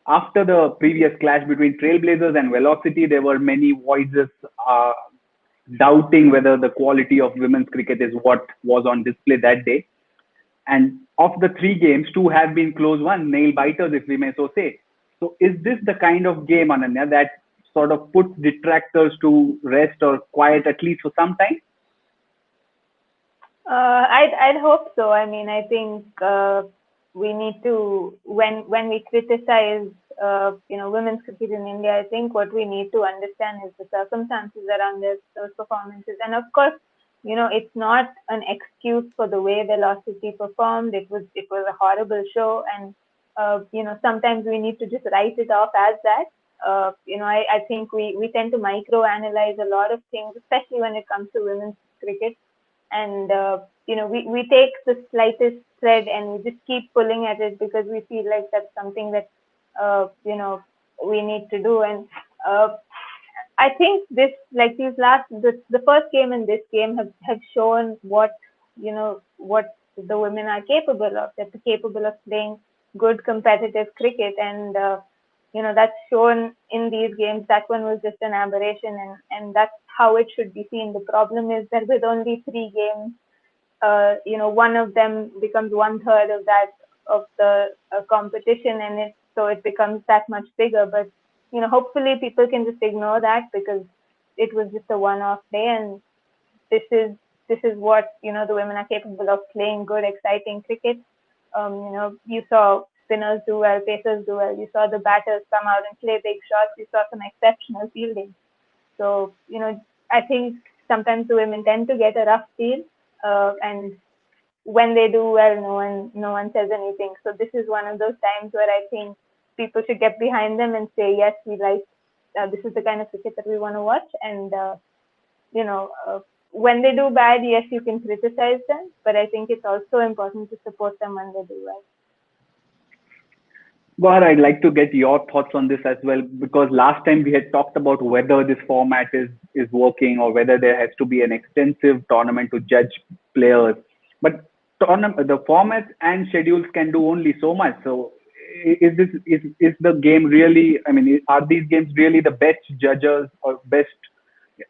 after the previous clash between Trailblazers and Velocity, there were many voices doubting whether the quality of women's cricket is what was on display that day. And of the three games, two have been close ones, nail biters, if we may so say. So, is this the kind of game, Ananya, that sort of puts detractors to rest or quiet at least for some time? I'd hope so. I mean, I think we need to when we criticize women's cricket in India, I think what we need to understand is the circumstances around those performances, and of course, it's not an excuse for the way Velocity performed. It was a horrible show, and sometimes we need to just write it off as that. I think we tend to micro analyze a lot of things, especially when it comes to women's cricket, and we take the slightest thread and we just keep pulling at it because we feel like that's something that we need to do. And I think this, like the first game and this game have shown what the women are capable of. That they're capable of playing good competitive cricket, and that's shown in these games. That one was just an aberration, and that's how it should be seen. The problem is that with only three games, one of them becomes 1/3 of the competition, and it becomes that much bigger. But hopefully people can just ignore that because it was just a one-off day, and this is what the women are capable of, playing good, exciting cricket. You saw spinners do well, pacers do well. You saw the batters come out and play big shots. You saw some exceptional fielding. So I think sometimes the women tend to get a rough deal, and when they do well, no one says anything. So this is one of those times where I think people should get behind them and say, yes, we like this is the kind of cricket that we want to watch. And when they do bad, yes, you can criticize them, but I think it's also important to support them when they do well. Gouher, I'd like to get your thoughts on this as well, because last time we had talked about whether this format is working or whether there has to be an extensive tournament to judge players. But the formats and schedules can do only so much. So, is the game really? I mean, are these games really the best judges or best?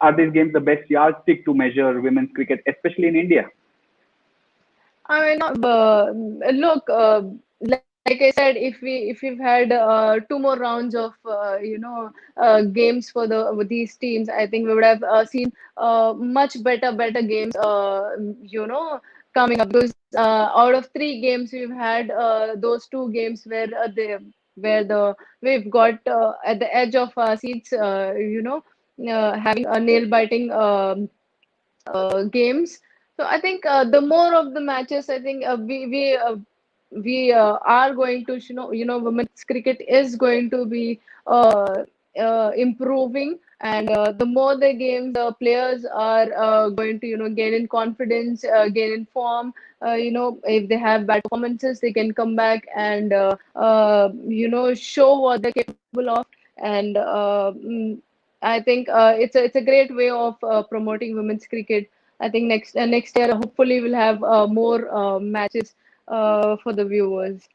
Are these games the best yardstick to measure women's cricket, especially in India? I mean, look, like I said, if we've had two more rounds of games for with these teams, I think we would have seen much better games. Coming up, because out of three games we've had those two games where we've got at the edge of our seats, having a nail biting games. So I think the more of the matches, I think we are going to women's cricket is going to be improving, and the more the games, the players are going to gain in confidence, gain in form. If they have bad performances, they can come back and show what they're capable of. And I think it's a great way of promoting women's cricket. I think next year hopefully we'll have more matches for the viewers.